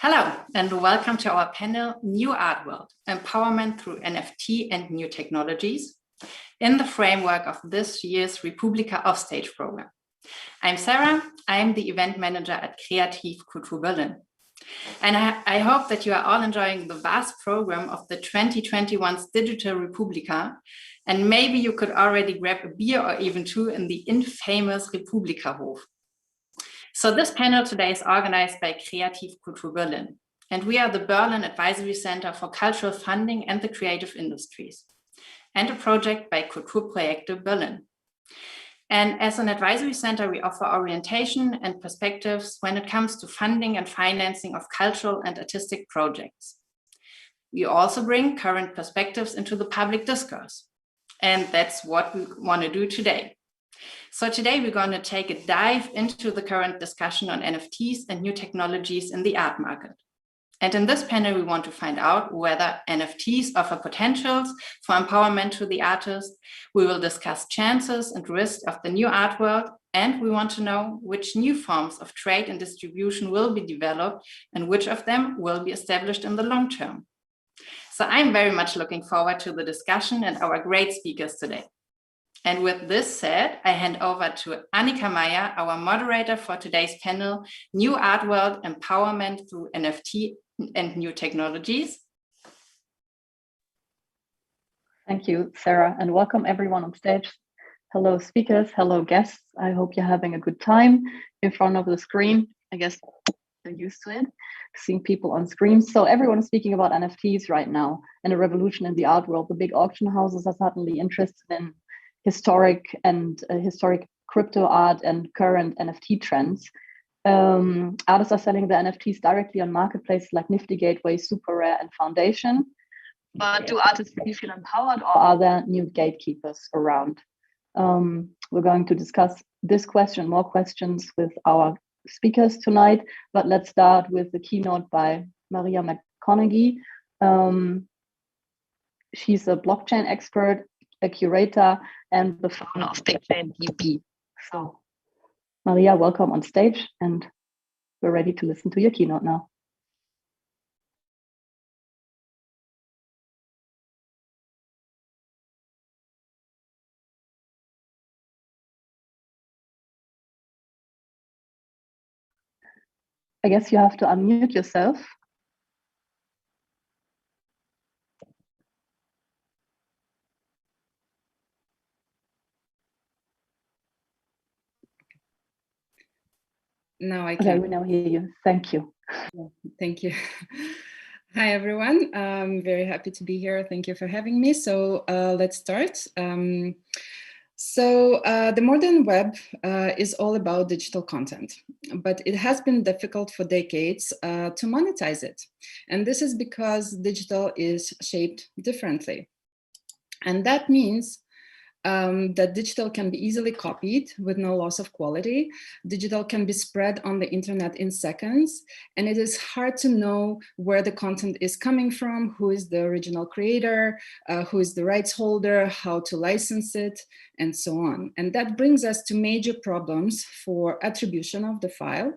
Hello, and welcome to our panel, New Art World, Empowerment Through NFT and New Technologies, in the framework of this year's Republika Offstage program. I'm Sarah, I'm the event manager at Kreativ Kultur Berlin. And I hope that you are all enjoying the vast program of the 2021's Digital Republika, and maybe you could already grab a beer or even two in the infamous Republika Hof. So this panel today is organized by Kreativ Kultur Berlin, and we are the Berlin Advisory Center for Cultural Funding and the Creative Industries, and a project by Kulturprojekte Berlin. And as an advisory center, we offer orientation and perspectives when it comes to funding and financing of cultural and artistic projects. We also bring current perspectives into the public discourse, and that's what we want to do today. So today we're going to take a dive into the current discussion on NFTs and new technologies in the art market. And in this panel, we want to find out whether NFTs offer potentials for empowerment to the artist. We will discuss chances and risks of the new art world. And we want to know which new forms of trade and distribution will be developed and which of them will be established in the long term. So I'm very much looking forward to the discussion and our great speakers today. And with this said, I hand over to Annika Meyer, our moderator for today's panel, New Art World, Empowerment Through NFT and New Technologies. Thank you, Sarah, and welcome everyone on stage. Hello, speakers, hello, guests. I hope you're having a good time in front of the screen. I guess they're used to it, seeing people on screens. So everyone is speaking about NFTs right now and a revolution in the art world. The big auction houses are suddenly interested in historic crypto art and current NFT trends. Artists are selling the NFTs directly on marketplaces like Nifty Gateway, Super Rare, and Foundation. But do artists really feel empowered, or are there new gatekeepers around? We're going to discuss this question, more questions with our speakers tonight. But let's start with the keynote by Maria McConaughey. She's a blockchain expert, a curator, and the founder of Blockchain DB. So, Maria, welcome on stage, and we're ready to listen to your keynote now. I guess you have to unmute yourself. Now I can. Okay, we now hear you. Thank you. Thank you. Hi, everyone. I'm very happy to be here. Thank you for having me. So let's start. The modern web is all about digital content, but it has been difficult for decades to monetize it. And this is because digital is shaped differently. And that means that digital can be easily copied with no loss of quality. Digital can be spread on the internet in seconds, and it is hard to know where the content is coming from, who is the original creator, who is the rights holder, how to license it, and so on. And that brings us to major problems for attribution of the file,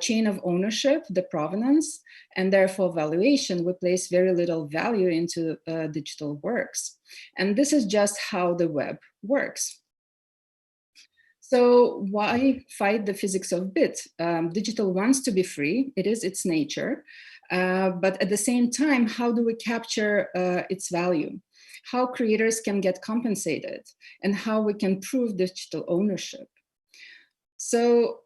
chain of ownership, the provenance, and therefore valuation. We place very little value into digital works. And this is just how the web works. So why fight the physics of bit? Digital wants to be free, it is its nature, but at the same time, how do we capture its value? How creators can get compensated, and how we can prove digital ownership. So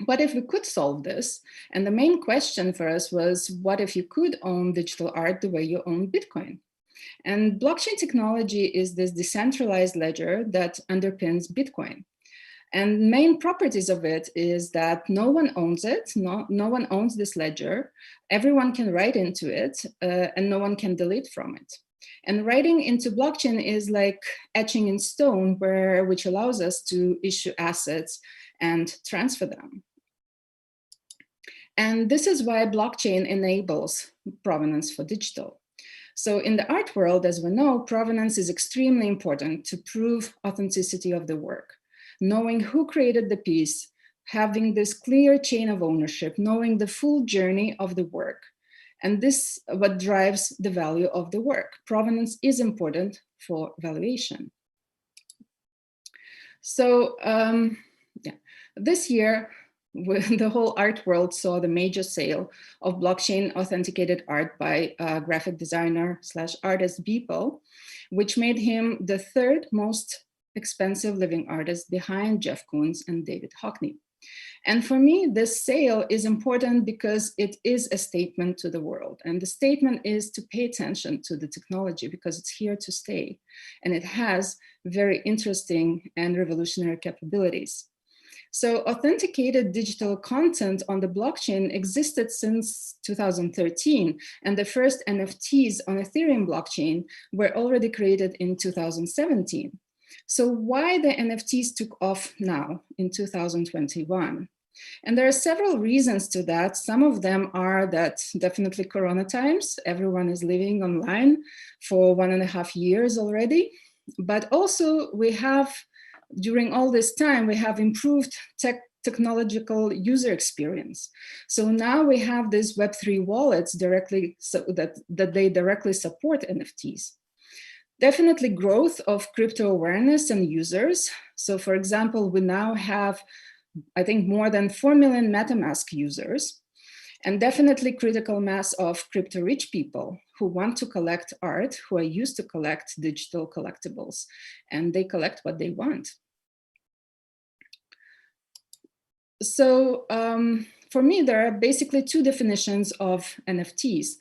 what if we could solve this? And the main question for us was, what if you could own digital art the way you own Bitcoin? And blockchain technology is this decentralized ledger that underpins Bitcoin. And main properties of it is that no one owns it, no one owns this ledger, everyone can write into it, and no one can delete from it. And writing into blockchain is like etching in stone, which allows us to issue assets and transfer them. And this is why blockchain enables provenance for digital. So in the art world, as we know, provenance is extremely important to prove authenticity of the work. Knowing who created the piece, having this clear chain of ownership, knowing the full journey of the work. And this what drives the value of the work. Provenance is important for valuation. So this year, the whole art world saw the major sale of blockchain authenticated art by graphic designer / artist Beeple, which made him the third most expensive living artist behind Jeff Koons and David Hockney. And for me, this sale is important because it is a statement to the world. And the statement is to pay attention to the technology because it's here to stay. And it has very interesting and revolutionary capabilities. So authenticated digital content on the blockchain existed since 2013, and the first NFTs on Ethereum blockchain were already created in 2017. So why the NFTs took off now in 2021? And there are several reasons to that. Some of them are that definitely Corona times, everyone is living online for 1.5 years already, but also we have, during all this time, we have improved technological user experience. So now we have these Web3 wallets directly, so that they directly support NFTs. Definitely growth of crypto awareness and users. So for example, we now have, I think, more than 4 million MetaMask users, and definitely critical mass of crypto rich people who want to collect art, who are used to collect digital collectibles, and they collect what they want. So for me, there are basically two definitions of NFTs.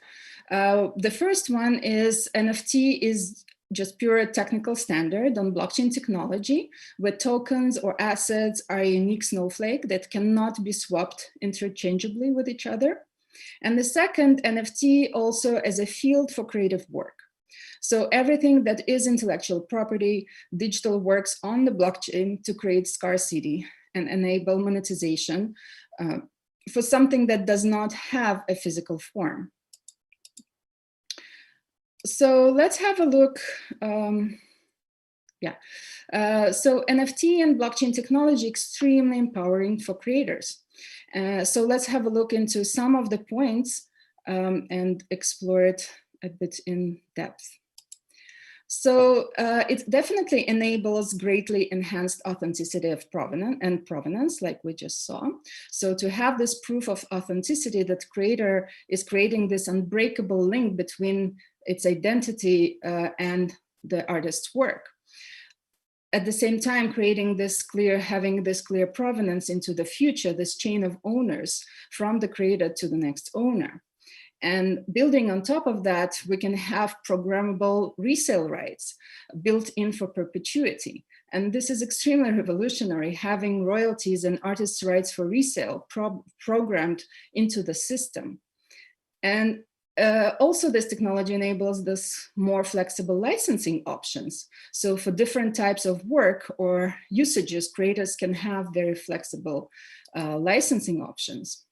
The first one is NFT is just pure technical standard on blockchain technology, where tokens or assets are a unique snowflake that cannot be swapped interchangeably with each other. And the second, NFT also as a field for creative work. So everything that is intellectual property, digital works on the blockchain to create scarcity and enable monetization for something that does not have a physical form. So let's have a look. So NFT and blockchain technology extremely empowering for creators. So let's have a look into some of the points and explore it a bit in depth. So it definitely enables greatly enhanced authenticity of provenance, like we just saw. So to have this proof of authenticity, that creator is creating this unbreakable link between its identity and the artist's work. At the same time, having this clear provenance into the future, this chain of owners from the creator to the next owner. And building on top of that, we can have programmable resale rights built in for perpetuity. And this is extremely revolutionary, having royalties and artists' rights for resale programmed into the system. And also this technology enables this more flexible licensing options. So for different types of work or usages, creators can have very flexible licensing options.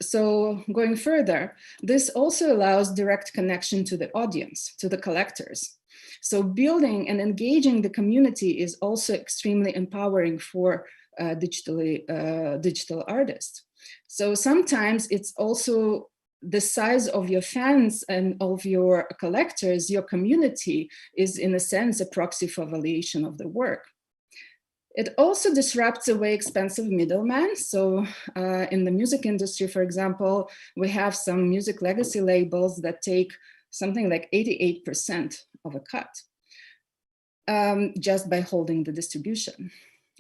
So going further, this also allows direct connection to the audience, to the collectors. So building and engaging the community is also extremely empowering for digital artists. So sometimes it's also the size of your fans and of your collectors, your community is in a sense a proxy for valuation of the work. It also disrupts away expensive middlemen. So in the music industry, for example, we have some music legacy labels that take something like 88% of a cut just by holding the distribution.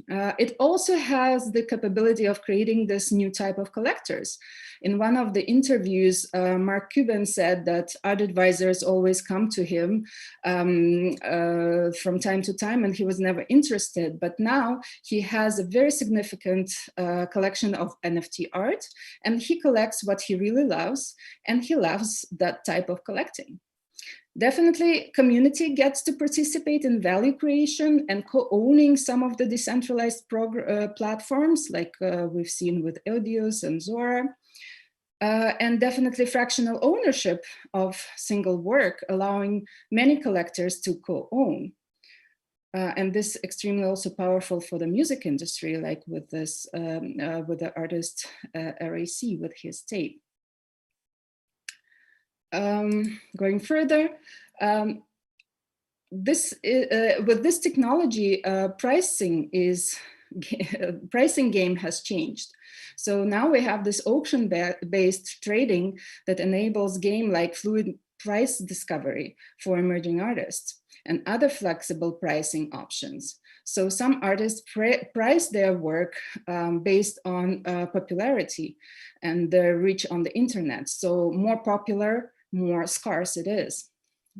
It also has the capability of creating this new type of collectors. In one of the interviews, Mark Cuban said that art advisors always come to him from time to time, and he was never interested. But now he has a very significant collection of NFT art, and he collects what he really loves, and he loves that type of collecting. Definitely, community gets to participate in value creation and co-owning some of the decentralized platforms, like we've seen with Audios and Zora. And definitely fractional ownership of single work, allowing many collectors to co-own. and this extremely also powerful for the music industry, like with this, with the artist RAC with his tape. Going further, with this technology, pricing game has changed. So now we have this auction-based trading that enables game-like fluid price discovery for emerging artists and other flexible pricing options. So some artists price their work based on popularity and their reach on the internet. So more popular, more scarce it is.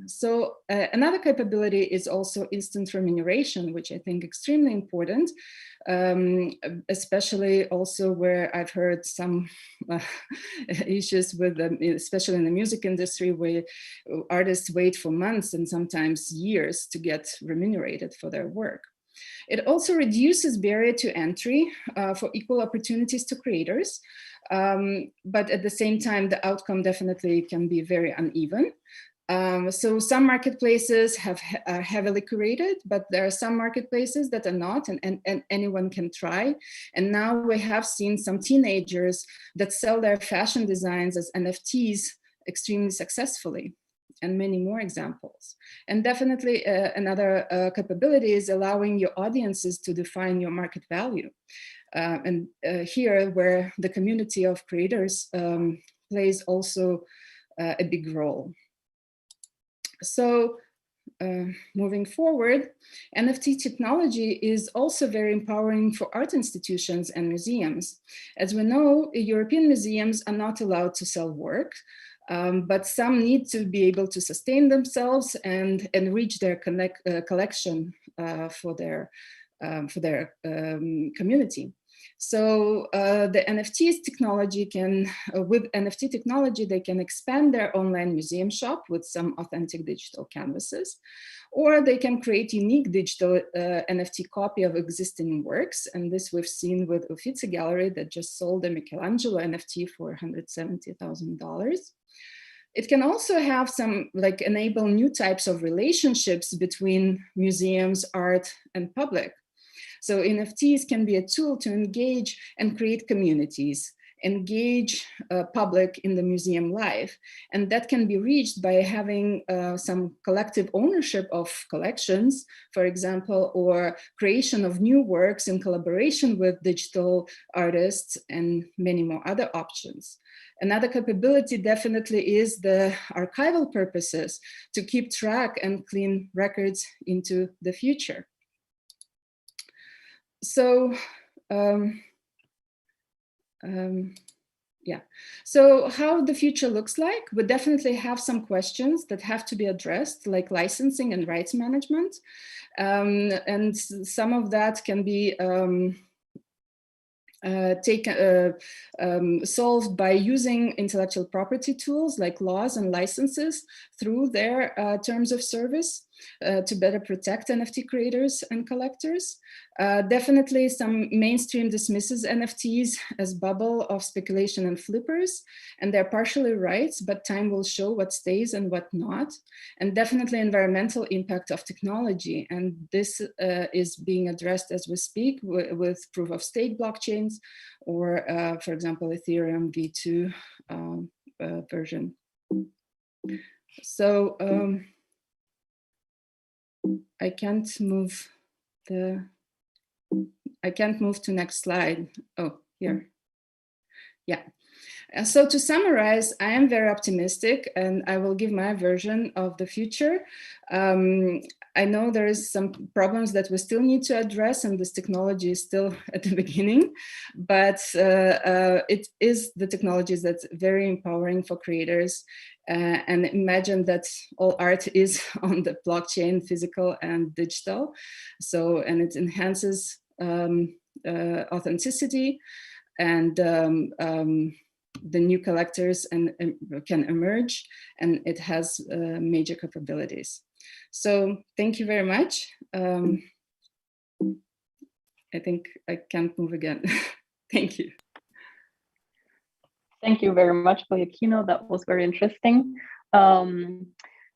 So another capability is also instant remuneration, which I think extremely important, especially also where I've heard some issues with, especially in the music industry, where artists wait for months and sometimes years to get remunerated for their work. It also reduces barrier to entry for equal opportunities to creators, but at the same time, the outcome definitely can be very uneven. So some marketplaces are heavily curated, but there are some marketplaces that are not, and anyone can try. And now we have seen some teenagers that sell their fashion designs as NFTs extremely successfully, and many more examples. And definitely another capability is allowing your audiences to define your market value. And here where the community of creators plays also a big role. So moving forward, NFT technology is also very empowering for art institutions and museums. As we know, European museums are not allowed to sell work, but some need to be able to sustain themselves and enrich their collection for their community. So the NFTs technology can, with NFT technology, they can expand their online museum shop with some authentic digital canvases, or they can create unique digital NFT copy of existing works. And this we've seen with Uffizi Gallery that just sold a Michelangelo NFT for $170,000. It can also have some, like, enable new types of relationships between museums, art, and public. So NFTs can be a tool to engage and create communities, engage public in the museum life. And that can be reached by having some collective ownership of collections, for example, or creation of new works in collaboration with digital artists and many more other options. Another capability definitely is the archival purposes to keep track and clean records into the future. So, yeah. So how the future looks like, we definitely have some questions that have to be addressed, like licensing and rights management. And some of that can be solved by using intellectual property tools like laws and licenses through their terms of service to better protect NFT creators and collectors. Definitely some mainstream dismisses NFTs as bubble of speculation and flippers, and they're partially right, but time will show what stays and what not. And definitely environmental impact of technology. And this is being addressed as we speak with proof of stake blockchains, or for example, Ethereum V2 version. So I can't move to next slide. Oh, here. Yeah. So to summarize, I am very optimistic, and I will give my version of the future. I know there is some problems that we still need to address, and this technology is still at the beginning, but it is the technologies that's very empowering for creators. And imagine that all art is on the blockchain, physical and digital. So, and it enhances authenticity, and the new collectors can emerge, and it has major capabilities. So thank you very much. I think I can't move again. Thank you. Thank you very much for your keynote. That was very interesting.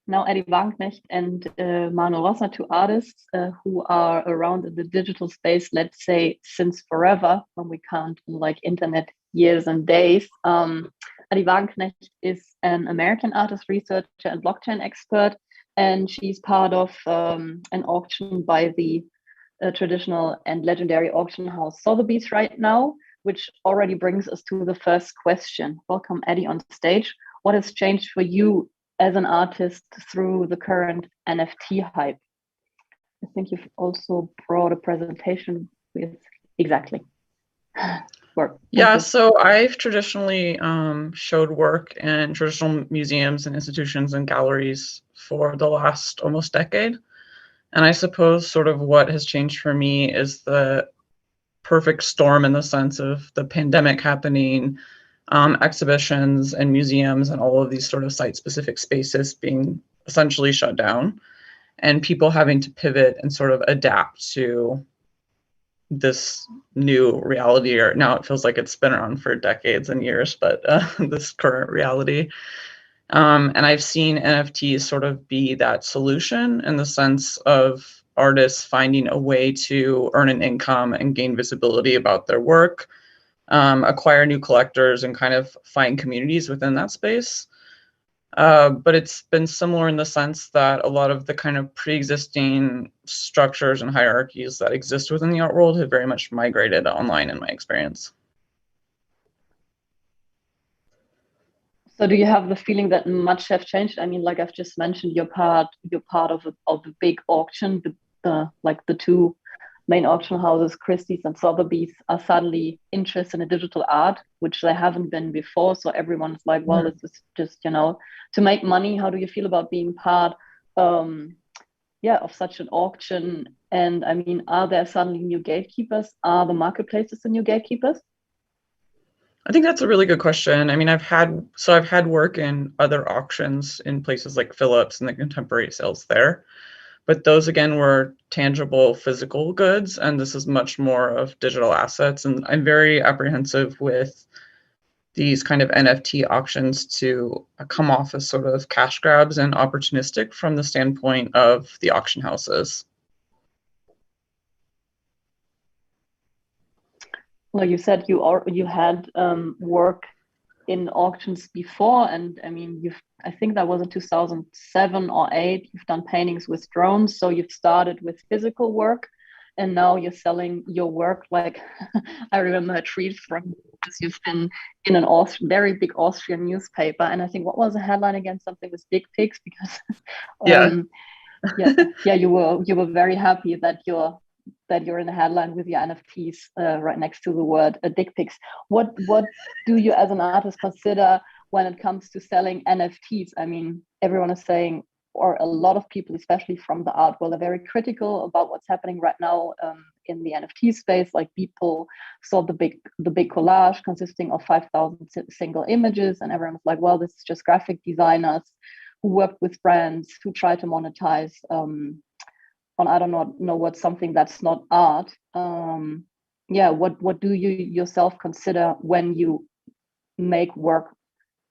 now Eddie Wagenknecht and Manu Rossa, two artists who are around in the digital space, let's say since forever, when we count like internet years and days. Eddie Wagenknecht is an American artist, researcher, and blockchain expert, and she's part of an auction by the traditional and legendary auction house Sotheby's right now, which already brings us to the first question. Welcome, Eddie, on stage. What has changed for you as an artist through the current NFT hype? I think you've also brought a presentation with exactly work. Yeah, so I've traditionally showed work in traditional museums and institutions and galleries for the last almost decade. And I suppose sort of what has changed for me is the perfect storm in the sense of the pandemic happening, exhibitions and museums and all of these sort of site-specific spaces being essentially shut down, and people having to pivot and sort of adapt to this new reality. Or now it feels like it's been around for decades and years, but this current reality. And I've seen NFTs sort of be that solution in the sense of artists finding a way to earn an income and gain visibility about their work, acquire new collectors, and kind of find communities within that space. But it's been similar in the sense that a lot of the kind of pre-existing structures and hierarchies that exist within the art world have very much migrated online in my experience. So do you have the feeling that much have changed? I mean, like I've just mentioned, you're part of a big auction. The two main auction houses, Christie's and Sotheby's, are suddenly interested in digital art, which they haven't been before. So everyone's like, well, this is just, to make money. How do you feel about being part of such an auction? And I mean, are there suddenly new gatekeepers? Are the marketplaces the new gatekeepers? I think that's a really good question. I mean, I've had work in other auctions in places like Phillips and the contemporary sales there. But those, again, were tangible physical goods, and this is much more of digital assets. And I'm very apprehensive with these kind of NFT auctions to come off as sort of cash grabs and opportunistic from the standpoint of the auction houses. Well, you said you had work in auctions before, and I mean, I think that was in 2007 or 8. You've done paintings with drones, so you've started with physical work, and now you're selling your work. Like I remember a tweet from this. You've been in an very big Austrian newspaper, and I think what was the headline again? Something with dick pics, because you were very happy that you're in the headline with your NFTs right next to the word dick pics. What do you as an artist consider when it comes to selling NFTs? I mean, everyone is saying, or a lot of people, especially from the art world, are very critical about what's happening right now in the NFT space. Like people saw the big collage consisting of 5,000 single images, and everyone was like, well, this is just graphic designers who worked with brands who try to monetize on I don't know what's something that's not art. What do you yourself consider when you make work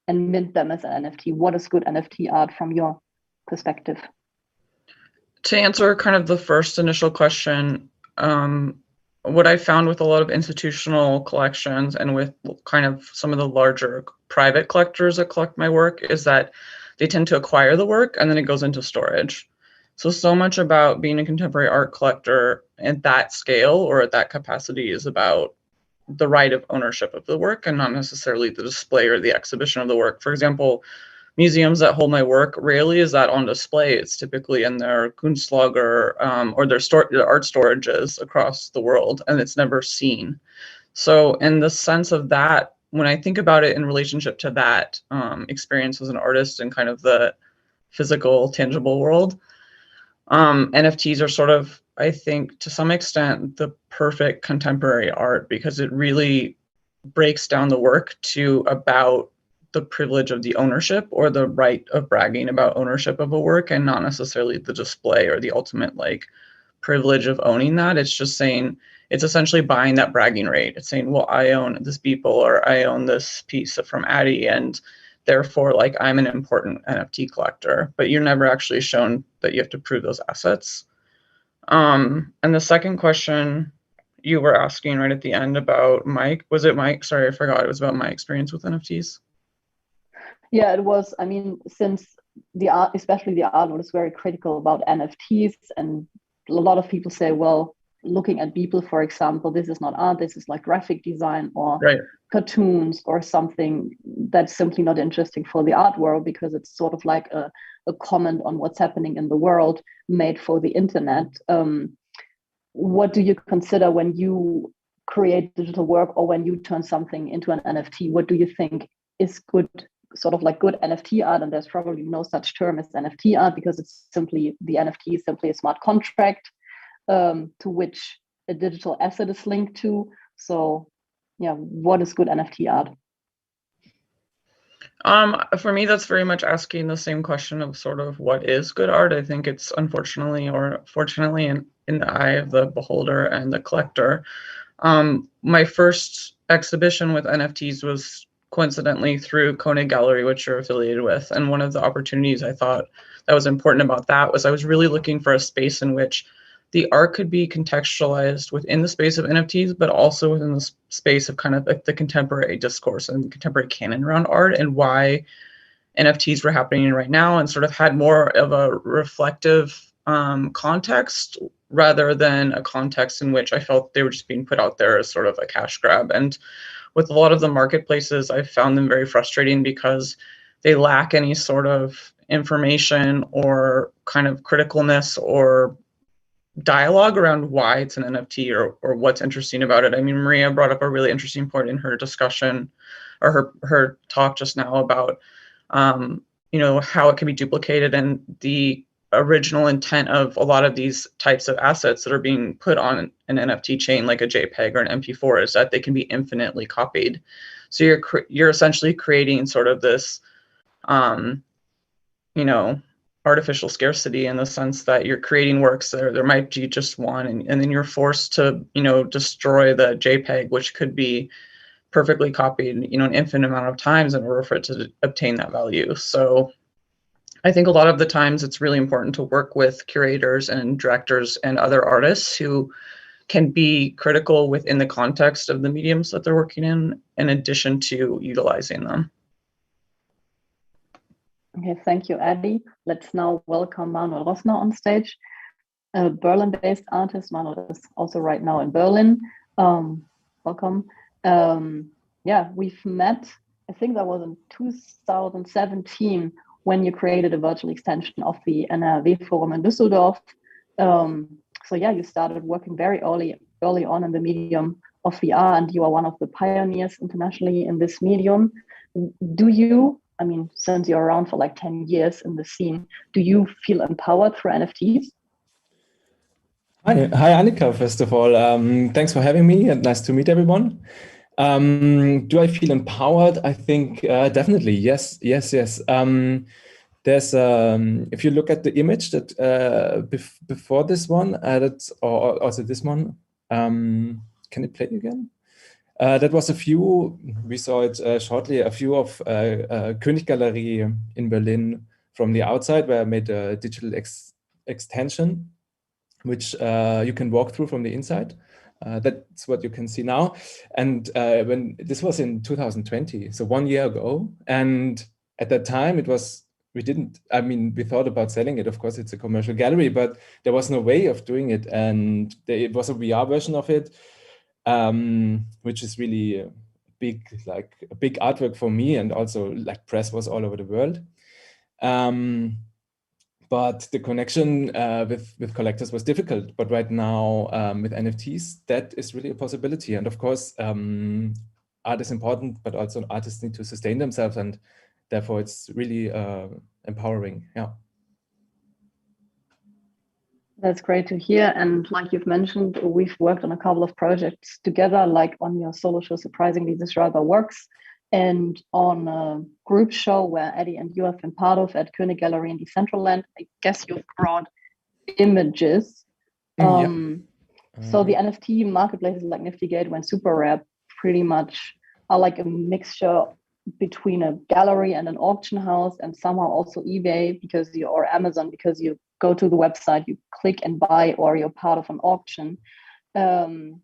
and mint them as an NFT? What is good NFT art from your perspective? To answer kind of the first initial question, what I found with a lot of institutional collections and with kind of some of the larger private collectors that collect my work is that they tend to acquire the work and then it goes into storage. So much about being a contemporary art collector at that scale or at that capacity is about the right of ownership of the work and not necessarily the display or the exhibition of the work. For example, museums that hold my work, rarely is that on display. It's typically in their Kunstlager or their art storages across the world, and it's never seen. So in the sense of that, when I think about it in relationship to that experience as an artist in kind of the physical, tangible world, NFTs are sort of, I think, to some extent, the perfect contemporary art because it really breaks down the work to about the privilege of the ownership or the right of bragging about ownership of a work and not necessarily the display or the ultimate like privilege of owning that. It's just saying, it's essentially buying that bragging rate. It's saying, well, I own this Beeple or I own this piece from Addie, and therefore, like, I'm an important NFT collector, but you're never actually shown that you have to prove those assets. And the second question you were asking right at the end about Mike, was it Mike? Sorry, I forgot. It was about my experience with NFTs. Yeah, it was. I mean, since the art, especially the art world, is very critical about NFTs, and a lot of people say, well, looking at people, for example, this is not art, this is like graphic design or Right. cartoons or something that's simply not interesting for the art world, because it's sort of like a comment on what's happening in the world made for the internet. What do you consider when you create digital work, or when you turn something into an NFT? What do you think is good, sort of like good NFT art? And there's probably no such term as NFT art, because it's simply, the NFT is simply a smart contract to which a digital asset is linked to. So yeah, what is good NFT art? For me, that's very much asking the same question of sort of what is good art. I think it's unfortunately or fortunately in the eye of the beholder and the collector. My first exhibition with NFTs was coincidentally through Koenig Gallery, which you're affiliated with. And one of the opportunities I thought that was important about that was I was really looking for a space in which the art could be contextualized within the space of NFTs, but also within the space of kind of like the contemporary discourse and contemporary canon around art, and why NFTs were happening right now, and sort of had more of a reflective context rather than a context in which I felt they were just being put out there as sort of a cash grab. And with a lot of the marketplaces, I found them very frustrating because they lack any sort of information or kind of criticalness or dialogue around why it's an NFT or what's interesting about it. I mean, Maria brought up a really interesting point in her discussion or her talk just now about, how it can be duplicated, and the original intent of a lot of these types of assets that are being put on an NFT chain, like a JPEG or an MP4, is that they can be infinitely copied. So you're essentially creating sort of this, artificial scarcity, in the sense that you're creating works there might be just one, and then you're forced to, destroy the JPEG, which could be perfectly copied, an infinite amount of times in order for it to obtain that value. So I think a lot of the times it's really important to work with curators and directors and other artists who can be critical within the context of the mediums that they're working in addition to utilizing them. Okay, thank you, Eddie. Let's now welcome Manuel Rossner on stage, a Berlin-based artist. Manuel is also right now in Berlin. Welcome. Yeah, we've met, I think that was in 2017, when you created a virtual extension of the NRW Forum in Düsseldorf. So yeah, you started working very early on in the medium of VR, and you are one of the pioneers internationally in this medium. Do you, I mean, since you're around for like 10 years in the scene, do you feel empowered through NFTs? Hi, Annika, first of all. Thanks for having me, and nice to meet everyone. Do I feel empowered? I think definitely, yes. There's, if you look at the image that before this one, that's or also this one, can it play again? That was a view, we saw it shortly, a view of König Gallery in Berlin from the outside, where I made a digital extension, which you can walk through from the inside. That's what you can see now. And when this was in 2020, so 1 year ago, and at that time it was, we thought about selling it. Of course, it's a commercial gallery, but there was no way of doing it. And it was a VR version of it, which is really a big artwork for me, and also like press was all over the world. But the connection with collectors was difficult. But right now with NFTs, that is really a possibility. And of course, art is important, but also artists need to sustain themselves, and therefore it's really empowering. Yeah. That's great to hear. And like you've mentioned, we've worked on a couple of projects together, like on your solo show, Surprisingly, This Rather Works, and on a group show where Eddie and you have been part of at König Gallery in Decentralization. I guess you've brought images. So the NFT marketplaces like Nifty Gateway and Super Rare pretty much are like a mixture between a gallery and an auction house, and somehow also eBay or Amazon, because you go to the website, you click and buy, or you're part of an auction. And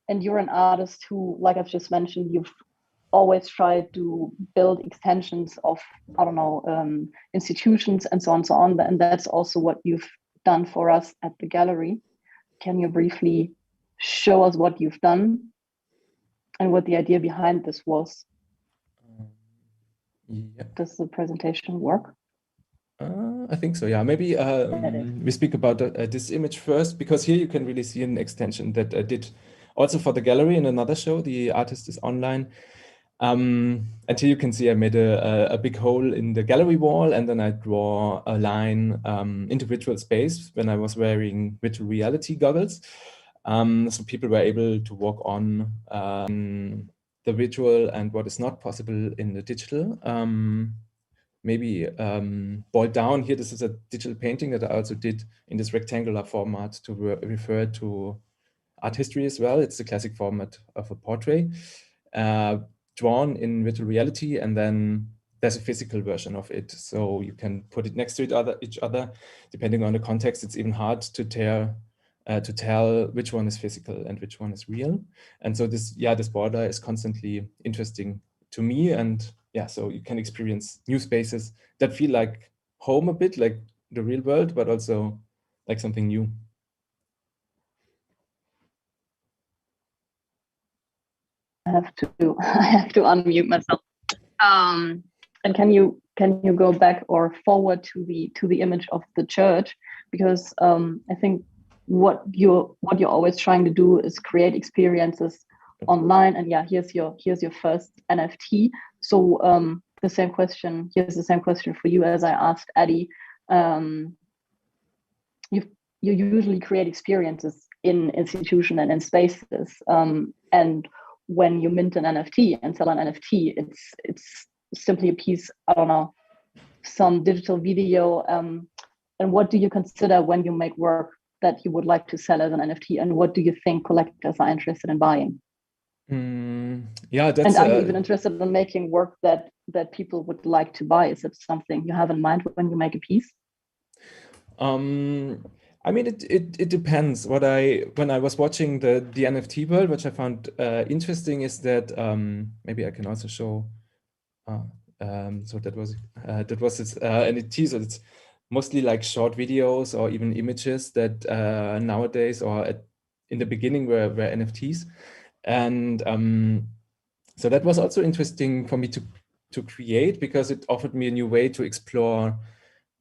you're an artist who, like I've just mentioned, you've always tried to build extensions of, I don't know, institutions and so on. And that's also what you've done for us at the gallery. Can you briefly show us what you've done and what the idea behind this was? Yeah. Does the presentation work? I think so, yeah. Maybe we speak about this image first, because here you can really see an extension that I did also for the gallery in another show. The artist is online. And here you can see I made a big hole in the gallery wall, and then I draw a line into virtual space when I was wearing virtual reality goggles. So people were able to walk on the virtual and what is not possible in the digital. Maybe boiled down here, this is a digital painting that I also did in this rectangular format to refer to art history as well. It's the classic format of a portrait drawn in virtual reality, and then there's a physical version of it. So you can put it next to each other. Depending on the context, it's even hard to tell which one is physical and which one is real. And so this border is constantly interesting to me. And yeah, so you can experience new spaces that feel like home a bit, like the real world, but also like something new. I have to unmute myself. And can you go back or forward to the image of the church? Because I think what you're always trying to do is create experiences online. And yeah, here's your first NFT. So here's the same question for you as I asked Addie. You usually create experiences in institutions and in spaces. And when you mint an NFT and sell an NFT, it's simply a piece, I don't know, some digital video. And what do you consider when you make work that you would like to sell as an NFT? And what do you think collectors are interested in buying? Yeah, that's. And are you even interested in making work that people would like to buy? Is it something you have in mind when you make a piece? I mean, it depends. When I was watching the NFT world, which I found interesting, is that maybe I can also show. So that was its NFT. So it's mostly like short videos or even images that nowadays or in the beginning were NFTs, and so that was also interesting for me to create, because it offered me a new way to explore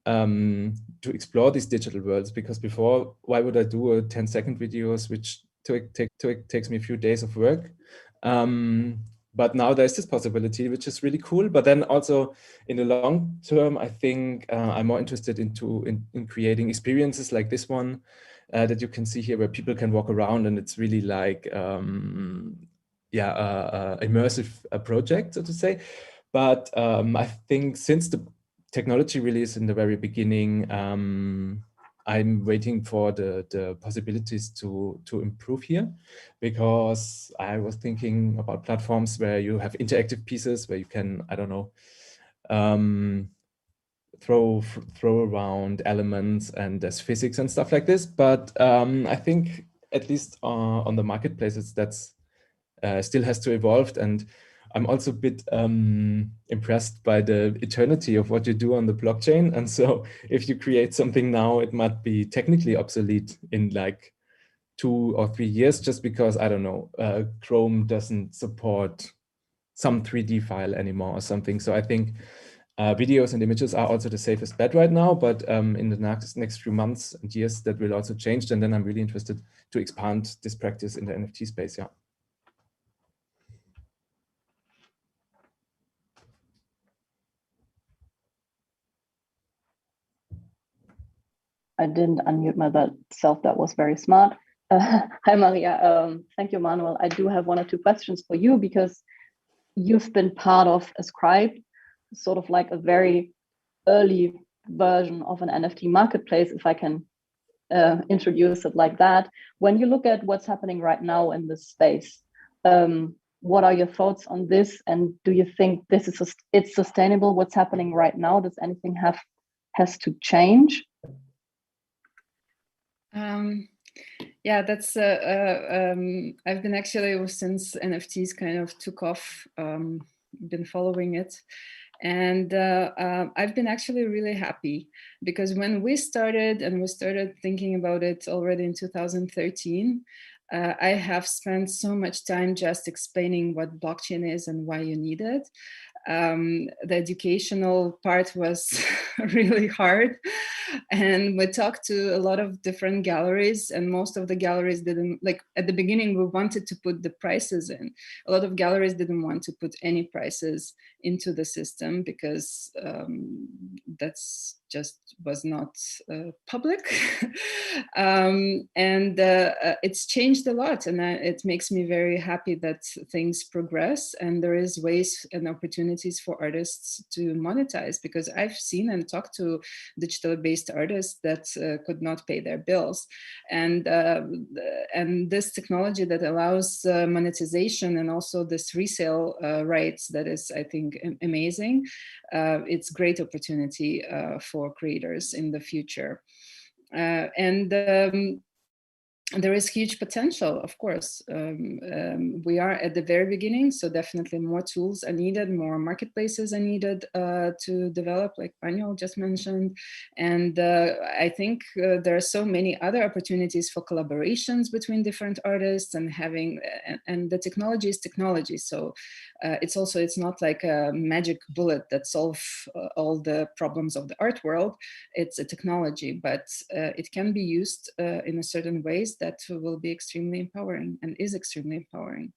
these digital worlds. Because before, why would I do a 10-second videos, which takes me a few days of work? But now there's this possibility, which is really cool. But then also in the long term, I think I'm more interested in creating experiences like this one that you can see here, where people can walk around, and it's really like immersive project, so to say. But I think since the technology release in the very beginning, I'm waiting for the possibilities to improve here, because I was thinking about platforms where you have interactive pieces where you can, I don't know, throw around elements, and there's physics and stuff like this. But I think at least on the marketplaces, that's still has to evolve. And I'm also a bit impressed by the eternity of what you do on the blockchain. And so if you create something now, it might be technically obsolete in like 2 or 3 years, just because, I don't know, Chrome doesn't support some 3D file anymore or something. So I think videos and images are also the safest bet right now. But in the next few months and years, that will also change. And then I'm really interested to expand this practice in the NFT space, yeah. I didn't unmute myself. That was very smart. Hi, Maria. Thank you, Manuel. I do have 1 or 2 questions for you, because you've been part of Ascribe, sort of like a very early version of an NFT marketplace, if I can introduce it like that. When you look at what's happening right now in this space, What are your thoughts on this? And do you think this is it's sustainable? What's happening right now? Does anything has to change? Yeah, that's I've been actually, since NFTs kind of took off, been following it. And I've been actually really happy, because when we started thinking about it already in 2013, I have spent so much time just explaining what blockchain is and why you need it. The educational part was really hard. And we talked to a lot of different galleries, and most of the galleries didn't, like at the beginning, we wanted to put the prices in. A lot of galleries didn't want to put any prices into the system, because that's just was not public. And it's changed a lot, and it makes me very happy that things progress and there is ways and opportunities for artists to monetize, because I've seen and talked to digitally based artists that could not pay their bills, and this technology that allows monetization and also this resale rights, that is, I think, amazing. It's great opportunity for creators in the future. And there is huge potential, of course. We are at the very beginning, so definitely more tools are needed, more marketplaces are needed to develop, like Manuel just mentioned. And I think there are so many other opportunities for collaborations between different artists, and having, and the technology is technology. So it's not like a magic bullet that solves all the problems of the art world. It's a technology, but it can be used in a certain ways that will be extremely empowering, and is extremely empowering.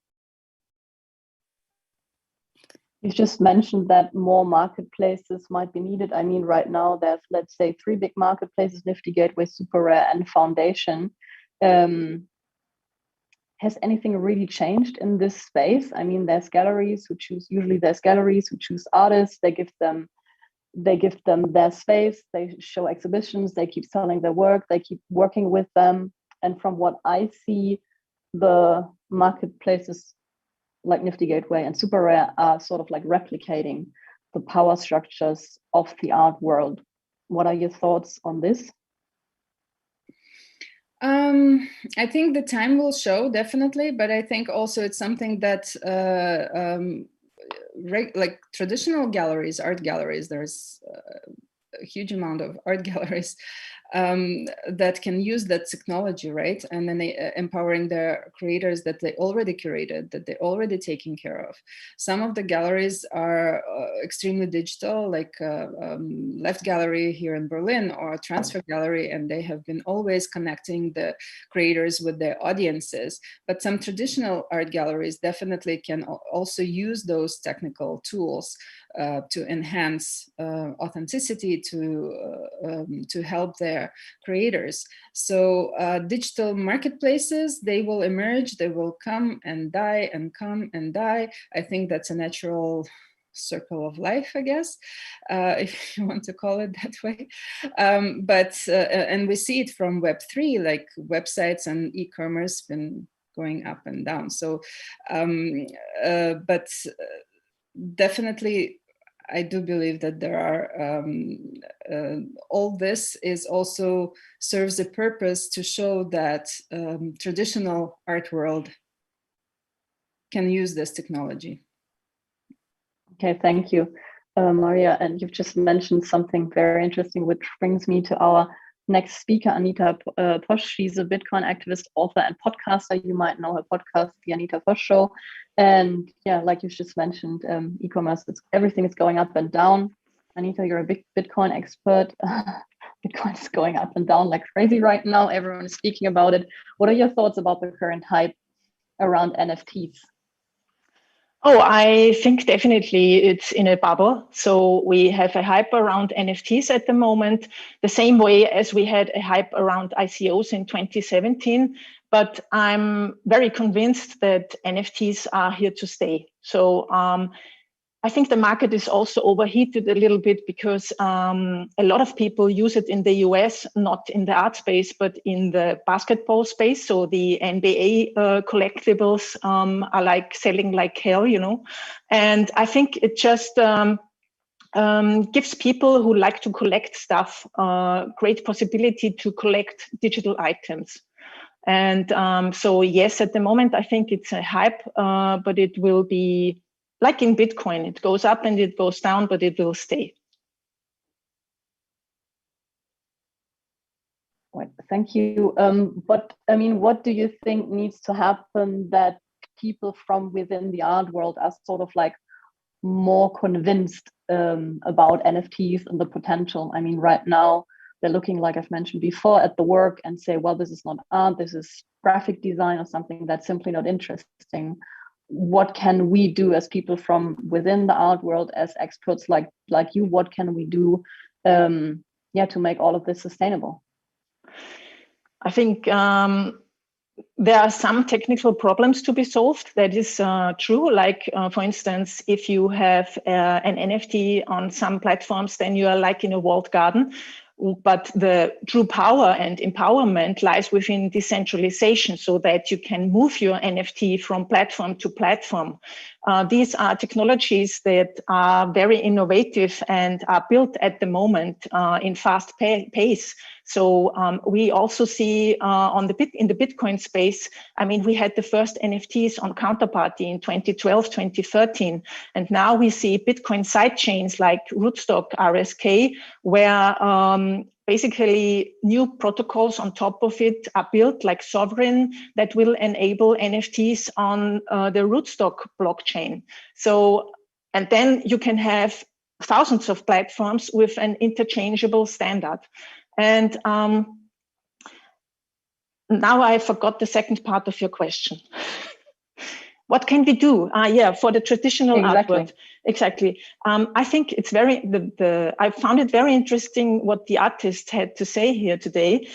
You just mentioned that more marketplaces might be needed. I mean, right now there's, let's say, 3 big marketplaces: Nifty Gateway, Super Rare, and Foundation. Has anything really changed in this space? I mean, there's galleries who choose, usually there's galleries who choose artists, they give them their space, they show exhibitions, they keep selling their work, they keep working with them. And from what I see, the marketplaces like Nifty Gateway and Super Rare are sort of like replicating the power structures of the art world. What are your thoughts on this? I think the time will show, definitely, but I think also it's something that like traditional galleries, art galleries, there's a huge amount of art galleries that can use that technology, right? And then they empowering their creators that they already curated, that they're already taking care of. Some of the galleries are extremely digital, like Left Gallery here in Berlin, or Transfer Gallery, and they have been always connecting the creators with their audiences. But some traditional art galleries definitely can also use those technical tools to enhance authenticity, to help their creators. So digital marketplaces, they will emerge, they will come and die and come and die. I think that's a natural circle of life, I guess, if you want to call it that way. And we see it from Web3, like websites and e-commerce been going up and down. So, but definitely, I do believe that there are, all this is also serves a purpose to show that traditional art world can use this technology. Okay, thank you, Maria. And you've just mentioned something very interesting, which brings me to our next speaker, Anita Posch. She's a Bitcoin activist, author, and podcaster. You might know her podcast, The Anita Posch Show. And yeah, like you just mentioned, e-commerce, everything is going up and down. Anita, you're a big Bitcoin expert. Bitcoin is going up and down like crazy right now. Everyone is speaking about it. What are your thoughts about the current hype around NFTs? Oh, I think definitely it's in a bubble. So we have a hype around NFTs at the moment, the same way as we had a hype around ICOs in 2017. But I'm very convinced that NFTs are here to stay. So I think the market is also overheated a little bit because a lot of people use it in the US, not in the art space, but in the basketball space. So the NBA collectibles are like selling like hell, you know. And I think it just gives people who like to collect stuff great possibility to collect digital items. And so, yes, at the moment, I think it's a hype, but it will be like in Bitcoin. It goes up and it goes down, but it will stay. Thank you. But I mean, what do you think needs to happen that people from within the art world are sort of like more convinced about NFTs and the potential? I mean, right now, they're looking, like I've mentioned before, at the work and say, well, this is not art, this is graphic design or something that's simply not interesting. What can we do as people from within the art world, as experts like you? What can we do to make all of this sustainable? I think there are some technical problems to be solved. That is true. Like, for instance, if you have an NFT on some platforms, then you are like in a walled garden. But the true power and empowerment lies within decentralization, so that you can move your NFT from platform to platform. These are technologies that are very innovative and are built at the moment in fast pace. So we also see in the Bitcoin space, I mean, we had the first NFTs on Counterparty in 2012, 2013. And now we see Bitcoin sidechains like Rootstock, RSK, where basically new protocols on top of it are built, like Sovereign, that will enable NFTs on the Rootstock blockchain. So, and then you can have thousands of platforms with an interchangeable standard. And now I forgot the second part of your question. What can we do? For the traditional artwork. Exactly. I think it's I found it very interesting what the artist had to say here today,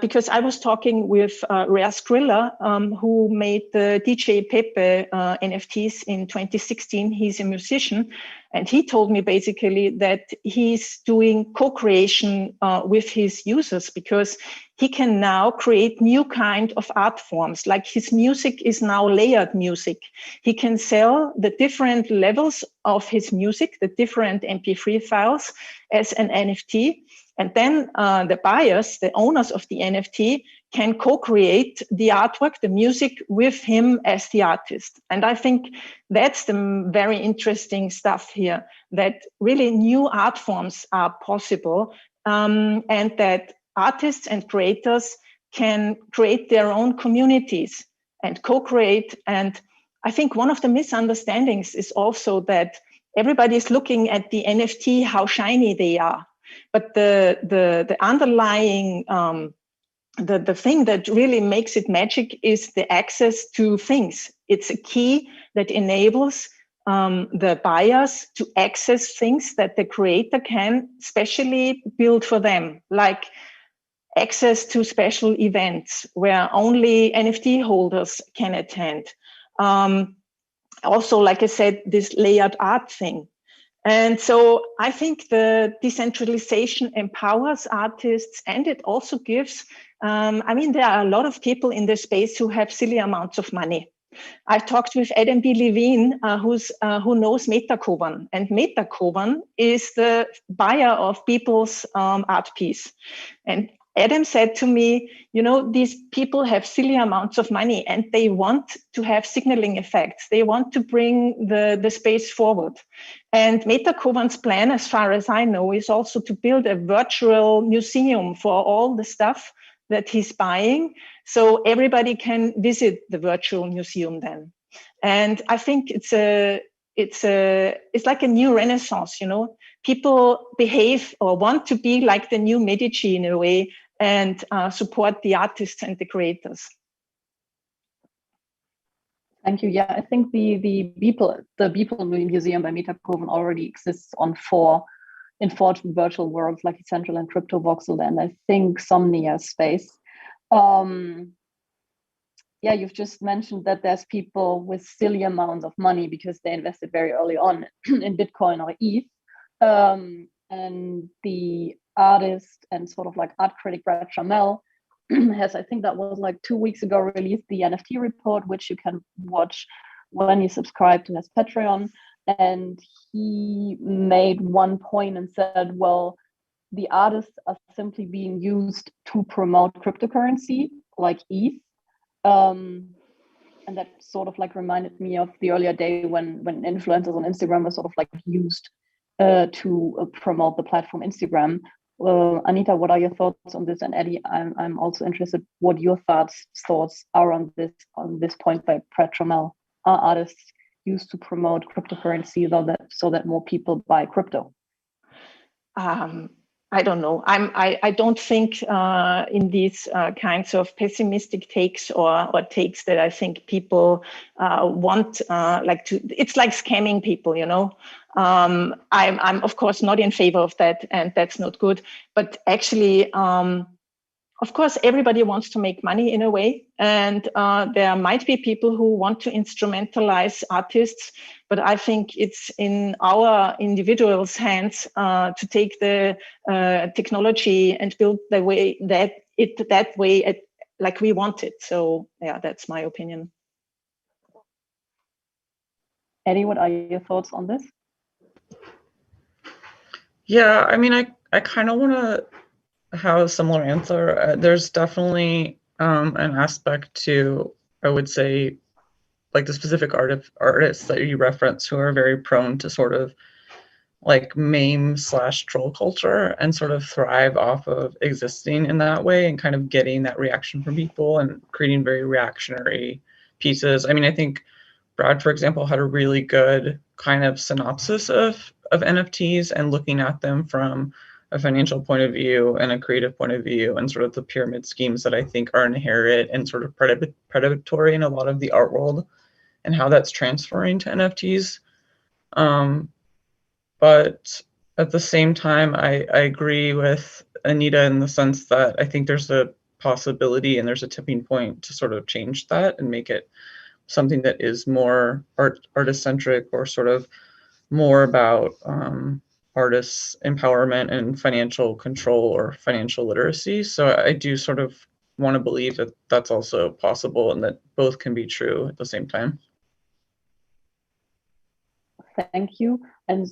because I was talking with Rare Skrilla, who made the DJ Pepe NFTs in 2016. He's a musician. And he told me basically that he's doing co-creation with his users, because he can now create new kind of art forms. Like, his music is now layered music. He can sell the different levels of his music, the different MP3 files, as an NFT. And then the buyers, the owners of the NFT, can co-create the artwork, the music, with him as the artist. And I think that's the very interesting stuff here, that really new art forms are possible, and that artists and creators can create their own communities and co-create. And I think one of the misunderstandings is also that everybody is looking at the NFT, how shiny they are. But the underlying the thing that really makes it magic is the access to things. It's a key that enables the buyers to access things that the creator can specially build for them, like access to special events where only NFT holders can attend. Also, like I said, this layered art thing. And so I think the decentralization empowers artists, and it also gives, I mean, there are a lot of people in this space who have silly amounts of money. I've talked with Adam B. Levine, who knows Metakovan, and Metakovan is the buyer of people's art piece. And Adam said to me, you know, these people have silly amounts of money and they want to have signaling effects. They want to bring the space forward. And Metakovan's plan, as far as I know, is also to build a virtual museum for all the stuff that he's buying, so everybody can visit the virtual museum then. And I think it's like a new renaissance, you know. People behave or want to be like the new Medici in a way, and support the artists and the creators. Thank you. Yeah, I think the Beeple Museum by Metakovan already exists in four virtual worlds, like Decentral and Crypto Voxel, and I think Somnia Space. yeah, you've just mentioned that there's people with silly amounts of money because they invested very early on in Bitcoin or ETH. And the artist and sort of like art critic Brad Trammell has, I think that was like 2 weeks ago, released the NFT report, which you can watch when you subscribe to his Patreon. And he made one point and said, well, the artists are simply being used to promote cryptocurrency like ETH. And that sort of like reminded me of the earlier day when influencers on Instagram were sort of like used to promote the platform Instagram. Anita, what are your thoughts on this? And Eddie, I'm also interested what your thoughts are on this point by Brad Trammell. Are artists used to promote cryptocurrency so that more people buy crypto? I don't know. I don't think in these kinds of pessimistic takes or takes that I think people want like to. It's like scamming people, you know. I'm of course not in favor of that, and that's not good. But actually, of course, everybody wants to make money in a way, and there might be people who want to instrumentalize artists, but I think it's in our individuals' hands to take the technology and build the way that way like we want it. So yeah, that's my opinion. Eddie, what are your thoughts on this? Yeah, I mean, I kind of want to have a similar answer. There's definitely an aspect to, I would say, like the specific artists that you reference who are very prone to sort of like meme/troll culture and sort of thrive off of existing in that way and kind of getting that reaction from people and creating very reactionary pieces. I mean, I think Brad, for example, had a really good kind of synopsis of NFTs and looking at them from a financial point of view and a creative point of view and sort of the pyramid schemes that I think are inherent and sort of predatory in a lot of the art world and how that's transferring to NFTs. But at the same time, I agree with Anita in the sense that I think there's a possibility and there's a tipping point to sort of change that and make it something that is more artist-centric or sort of more about artists' empowerment and financial control or financial literacy. So I do sort of want to believe that that's also possible and that both can be true at the same time. Thank you. And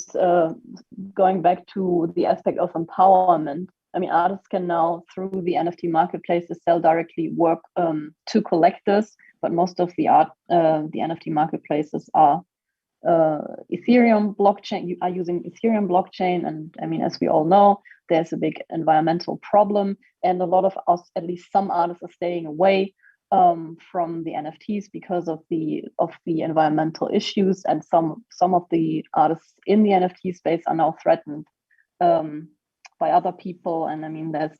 going back to the aspect of empowerment, I mean, artists can now, through the NFT marketplaces, sell directly work to collectors, but most of the NFT marketplaces are Ethereum blockchain, are using Ethereum blockchain. And I mean, as we all know, there's a big environmental problem, and a lot of us, at least some artists, are staying away from the NFTs because of the environmental issues, and some of the artists in the NFT space are now threatened by other people. And I mean, there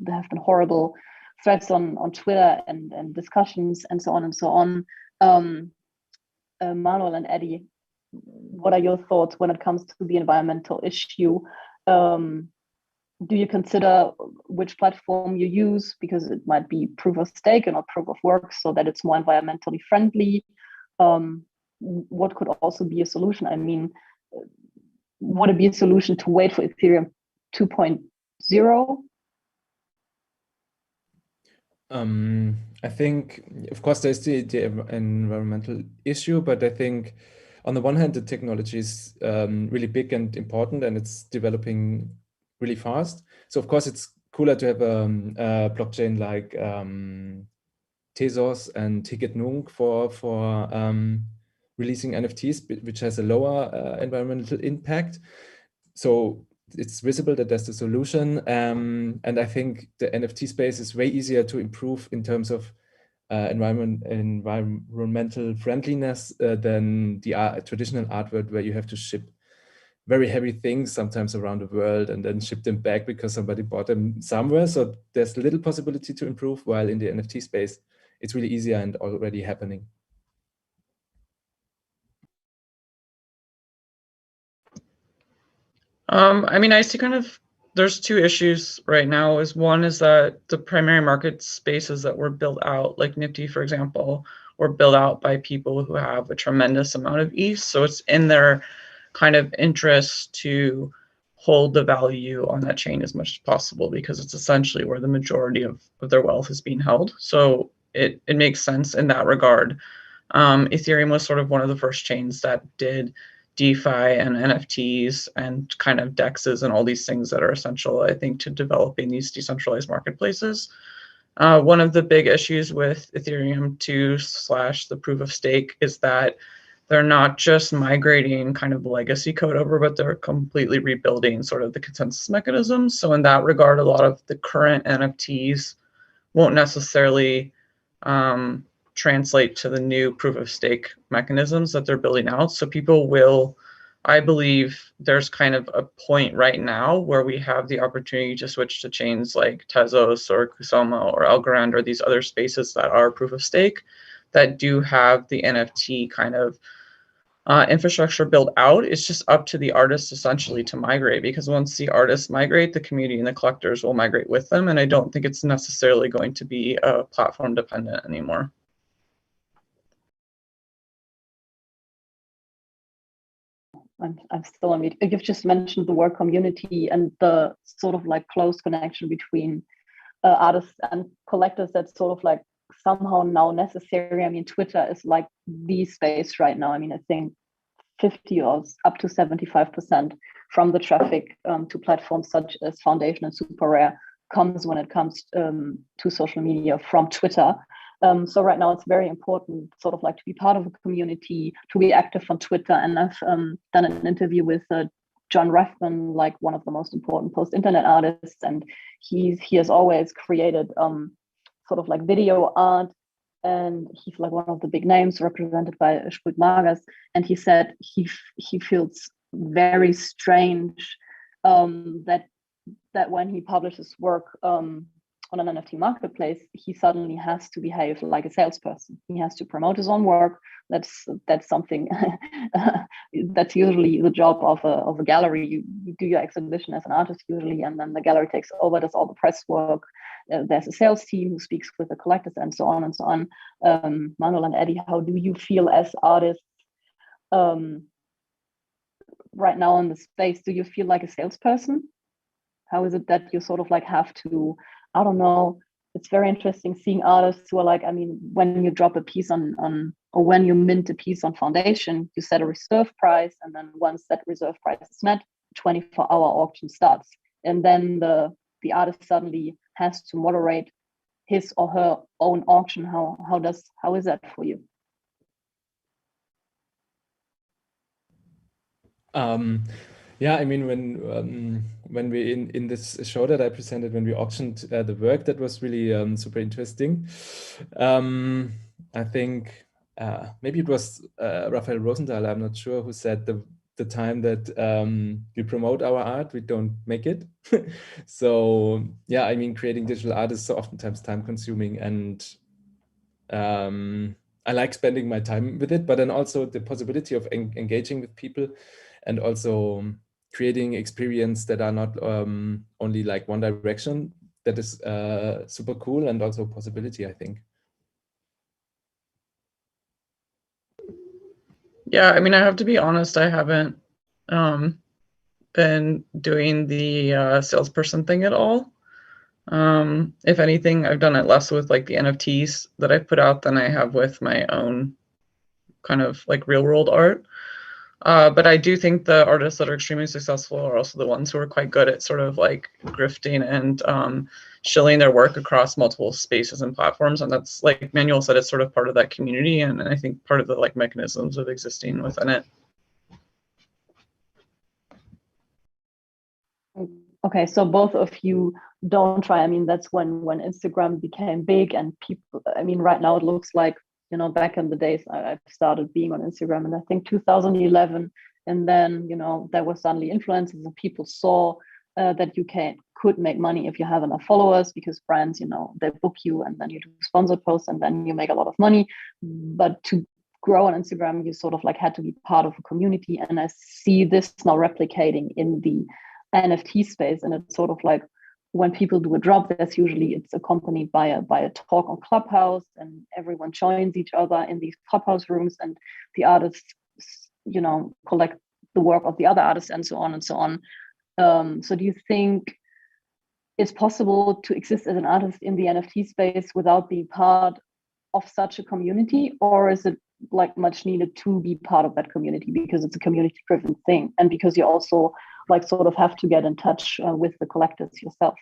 have been horrible threats on Twitter and discussions and so on and so on. Manuel and Eddie, what are your thoughts when it comes to the environmental issue? Do you consider which platform you use, because it might be proof of stake and not proof of work, so that it's more environmentally friendly? What could also be a solution? I mean, would it be a solution to wait for Ethereum 2.0? I think, of course, there's the environmental issue, but I think on the one hand, the technology is really big and important, and it's developing really fast. So of course, it's cooler to have a blockchain like Tezos and Ticket Nunc for releasing NFTs, which has a lower environmental impact. So it's visible that that's the solution. And I think the NFT space is way easier to improve in terms of environmental friendliness than the traditional artwork, where you have to ship very heavy things sometimes around the world and then ship them back because somebody bought them somewhere. So there's little possibility to improve, while in the NFT space, it's really easier and already happening. I mean, I see kind of there's two issues right now. One is that the primary market spaces that were built out, like Nifty, for example, were built out by people who have a tremendous amount of ETH. So it's in their kind of interest to hold the value on that chain as much as possible, because it's essentially where the majority of their wealth is being held. So it makes sense in that regard. Ethereum was sort of one of the first chains that did DeFi and NFTs and kind of DEXs and all these things that are essential, I think, to developing these decentralized marketplaces. One of the big issues with Ethereum 2 / the proof of stake is that they're not just migrating kind of legacy code over, but they're completely rebuilding sort of the consensus mechanisms. So in that regard, a lot of the current NFTs won't necessarily translate to the new proof of stake mechanisms that they're building out. So people will, I believe there's kind of a point right now where we have the opportunity to switch to chains like Tezos or Kusama or Algorand or these other spaces that are proof of stake that do have the NFT kind of infrastructure built out. It's just up to the artists essentially to migrate, because once the artists migrate, the community and the collectors will migrate with them. And I don't think it's necessarily going to be platform dependent anymore. I'm still on mute. You've just mentioned the word community and the sort of like close connection between artists and collectors that's sort of like somehow now necessary. I mean, Twitter is like the space right now. I mean, I think 50 or up to 75% from the traffic to platforms such as Foundation and Super Rare comes when it comes to social media from Twitter. So right now it's very important sort of like to be part of a community, to be active on Twitter. And I've done an interview with John Ruffman, like one of the most important post-internet artists. And he has always created sort of like video art. And he's like one of the big names represented by Spult Magas. And he said he feels very strange that when he publishes work on an NFT marketplace, he suddenly has to behave like a salesperson. He has to promote his own work. That's something that's usually the job of a gallery. You do your exhibition as an artist usually, and then the gallery takes over, does all the press work. There's a sales team who speaks with the collectors and so on and so on. Manuel and Eddie, how do you feel as artists right now in the space? Do you feel like a salesperson? How is it that you sort of like have to, I don't know, it's very interesting seeing artists who are like, I mean, when you drop a piece on or when you mint a piece on Foundation, you set a reserve price, and then once that reserve price is met, 24-hour auction starts. And then the artist suddenly has to moderate his or her own auction. How is that for you? Yeah, I mean, when we in this show that I presented, when we auctioned the work, that was really super interesting. I think maybe it was Raphael Rosenthal, I'm not sure, who said the time that we promote our art, we don't make it. So yeah, I mean, creating digital art is so oftentimes time consuming, and I like spending my time with it, but then also the possibility of engaging with people and also creating experience that are not only like one direction. That is super cool, and also a possibility, I think. Yeah, I mean, I have to be honest, I haven't been doing the salesperson thing at all. If anything, I've done it less with like the NFTs that I put out than I have with my own kind of like real world art. But I do think the artists that are extremely successful are also the ones who are quite good at sort of like grifting and shilling their work across multiple spaces and platforms. And that's, like Manuel said, it's sort of part of that community, and I think part of the like mechanisms of existing within it. Okay, so both of you don't try. I mean, that's when Instagram became big, and people, I mean, right now it looks like, you know, back in the days, I started being on Instagram in I think 2011, and then, you know, there were suddenly influencers and people saw that you could make money if you have enough followers, because brands, you know, they book you and then you do sponsored posts and then you make a lot of money. But to grow on Instagram, you sort of like had to be part of a community, and I see this now replicating in the NFT space, and it's sort of like when people do a drop, it's accompanied by a talk on Clubhouse, and everyone joins each other in these Clubhouse rooms, and the artists, collect the work of the other artists, and so on and so on. So do you think it's possible to exist as an artist in the NFT space without being part of such a community, or is it like much needed to be part of that community because it's a community driven thing, and because you also like sort of have to get in touch with the collectors yourself?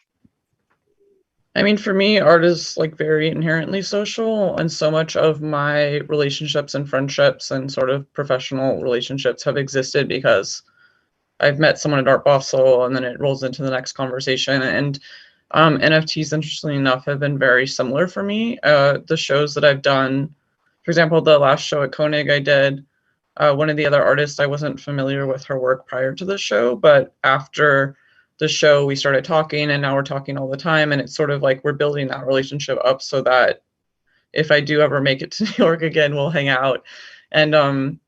I mean, for me, art is like very inherently social, and so much of my relationships and friendships and sort of professional relationships have existed because I've met someone at Art Basel, and then it rolls into the next conversation. And NFTs, interestingly enough, have been very similar for me. The shows that I've done, for example, the last show at Koenig I did, one of the other artists, I wasn't familiar with her work prior to the show, but after the show, we started talking, and now we're talking all the time. And it's sort of like we're building that relationship up so that if I do ever make it to New York again, we'll hang out. And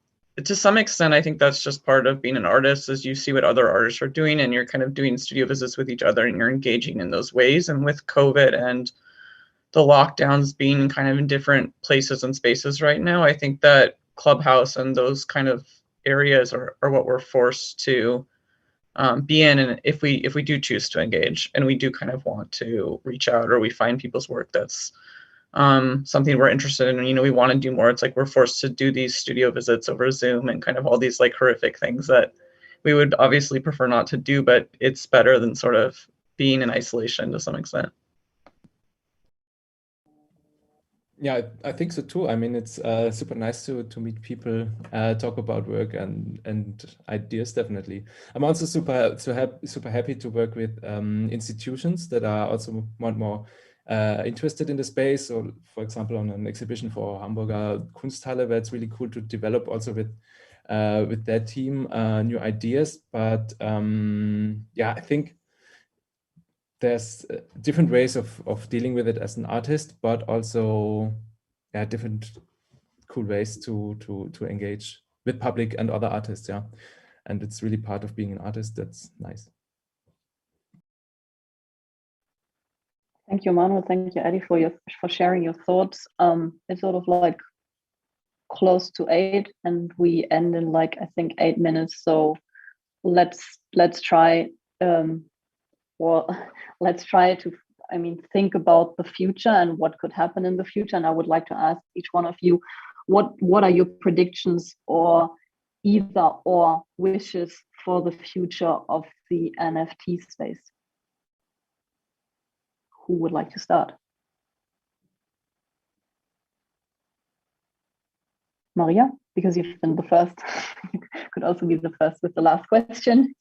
to some extent, I think that's just part of being an artist, is you see what other artists are doing, and you're kind of doing studio visits with each other, and you're engaging in those ways. And with COVID and the lockdowns being kind of in different places and spaces right now, I think that Clubhouse and those kind of areas are what we're forced to be in. And if we do choose to engage, and we do kind of want to reach out, or we find people's work that's something we're interested in, we want to do more, it's like we're forced to do these studio visits over Zoom and kind of all these like horrific things that we would obviously prefer not to do, but it's better than sort of being in isolation to some extent. Yeah, I think so too. I mean, it's super nice to meet people, talk about work and ideas. Definitely, I'm also super happy to work with institutions that are also more interested in the space. So, for example, on an exhibition for Hamburger Kunsthalle, where it's really cool to develop also with their team new ideas. But yeah, I think there's different ways of dealing with it as an artist, but also different cool ways to engage with public and other artists. Yeah, and it's really part of being an artist. That's nice. Thank you, Manuel. Thank you, Eddie, for sharing your thoughts. It's sort of like close to 8, and we end in like I think 8 minutes. So let's try. Let's try to, think about the future and what could happen in the future. And I would like to ask each one of you, what are your predictions or either or wishes for the future of the NFT space? Who would like to start? Maria, because you've been the first, you could also be the first with the last question.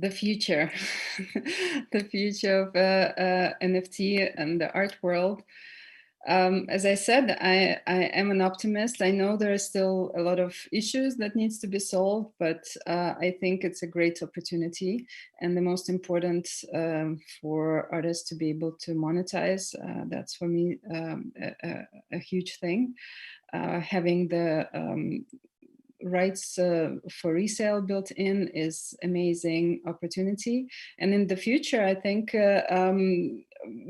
The future, the future of NFT and the art world. As I said, I am an optimist. I know there are still a lot of issues that needs to be solved, but I think it's a great opportunity. And the most important for artists to be able to monetize, that's for me a huge thing. Having the rights for resale built in is amazing opportunity. And in the future, I think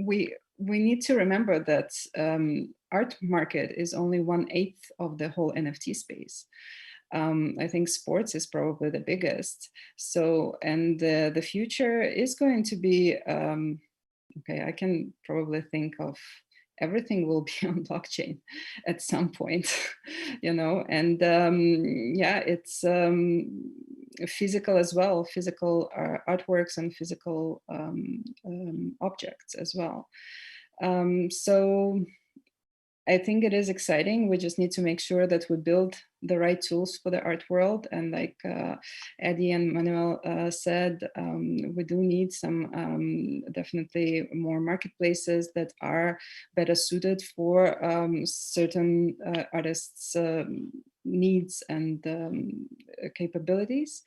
we need to remember that art market is only 1/8 of the whole NFT space. I think sports is probably the biggest. So, and the future is going to be, okay, I can probably think of everything will be on blockchain at some point, and yeah, it's physical as well, physical artworks and physical objects as well. So I think it is exciting. We just need to make sure that we build the right tools for the art world. And like Eddie and Manuel said, we do need some definitely more marketplaces that are better suited for certain artists' needs and capabilities.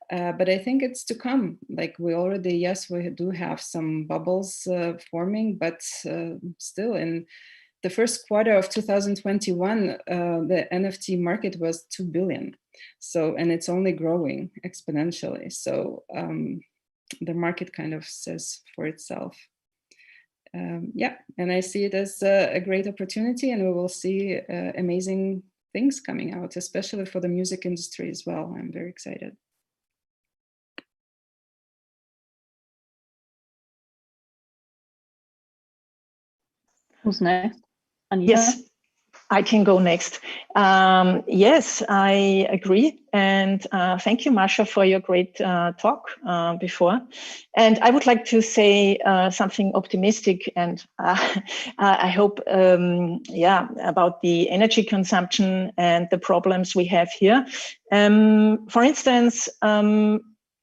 But I think it's to come. Like we already, yes, we do have some bubbles forming, but still in the first quarter of 2021, the NFT market was 2 billion. So, and it's only growing exponentially. So the market kind of says for itself. Yeah, and I see it as a great opportunity, and we will see amazing things coming out, especially for the music industry as well. I'm very excited. Who's next? Anita? Yes, I can go next. Yes, I agree. And thank you, Masha, for your great talk before. And I would like to say something optimistic, and I hope, about the energy consumption and the problems we have here. For instance,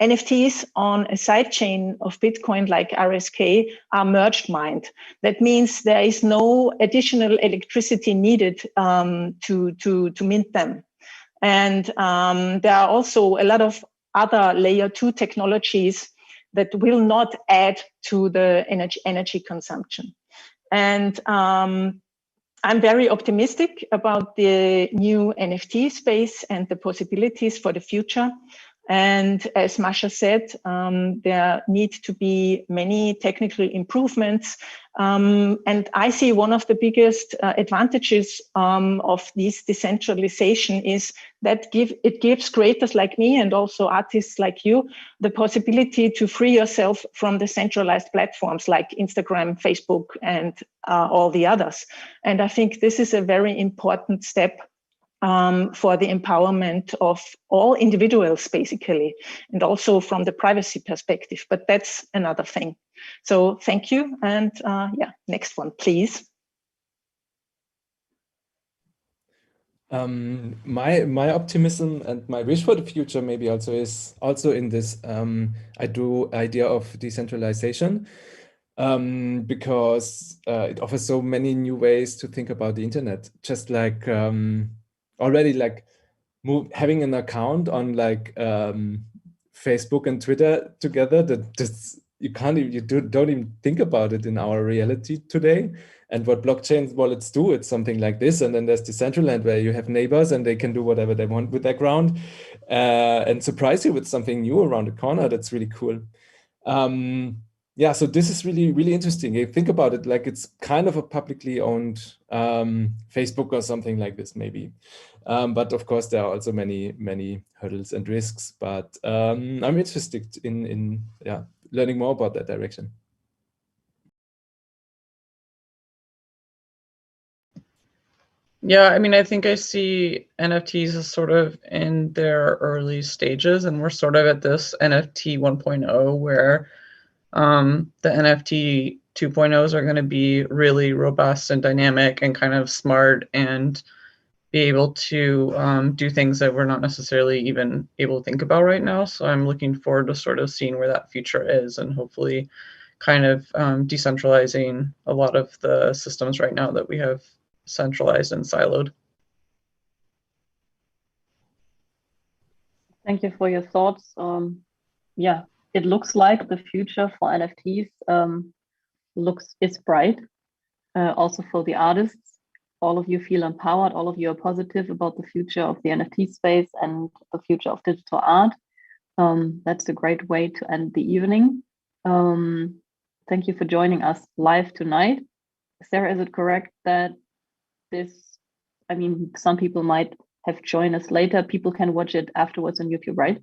NFTs on a sidechain of Bitcoin like RSK are merged mined. That means there is no additional electricity needed to mint them. And there are also a lot of other layer 2 technologies that will not add to the energy consumption. And I'm very optimistic about the new NFT space and the possibilities for the future. And as Masha said, there need to be many technical improvements. And I see one of the biggest advantages of this decentralization is that it gives creators like me and also artists like you the possibility to free yourself from the centralized platforms like Instagram, Facebook, and all the others. And I think this is a very important step for the empowerment of all individuals, basically, and also from the privacy perspective. But that's another thing. So thank you. And next one, please. My optimism and my wish for the future maybe also is also in this idea of decentralization, because it offers so many new ways to think about the internet. Just like already like having an account on like Facebook and Twitter together, that just don't even think about it in our reality today. And what blockchain wallets do, it's something like this. And then there's Decentraland, where you have neighbors and they can do whatever they want with their ground and surprise you with something new around the corner. That's really cool. Yeah, so this is really, really interesting. You think about it like it's kind of a publicly owned Facebook or something like this, maybe. But of course, there are also many, many hurdles and risks. But I'm interested in learning more about that direction. Yeah, I mean, I think I see NFTs as sort of in their early stages, and we're sort of at this NFT 1.0 where the NFT 2.0s are going to be really robust and dynamic and kind of smart and be able to do things that we're not necessarily even able to think about right now. So I'm looking forward to sort of seeing where that future is and hopefully kind of decentralizing a lot of the systems right now that we have centralized and siloed. Thank you for your thoughts. Yeah, it looks like the future for NFTs is bright. Also for the artists, all of you feel empowered. All of you are positive about the future of the NFT space and the future of digital art. That's a great way to end the evening. Thank you for joining us live tonight. Sarah, is it correct that some people might have joined us later. People can watch it afterwards on YouTube, right?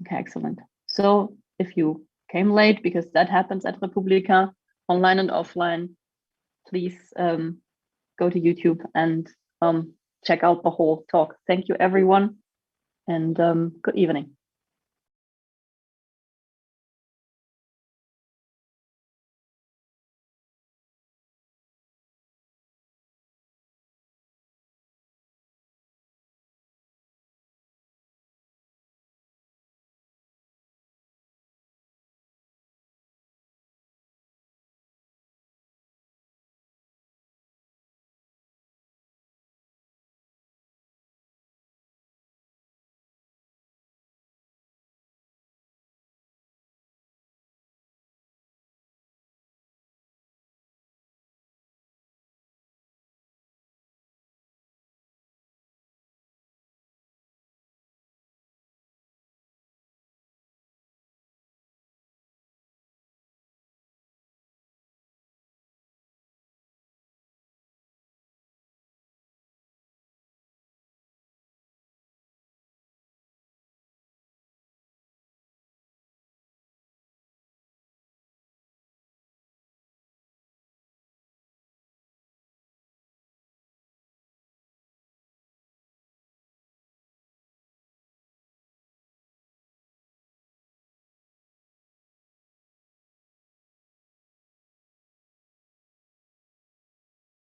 Okay, excellent. So if you came late, because that happens at Republika, online and offline, please go to YouTube and check out the whole talk. Thank you, everyone, and good evening.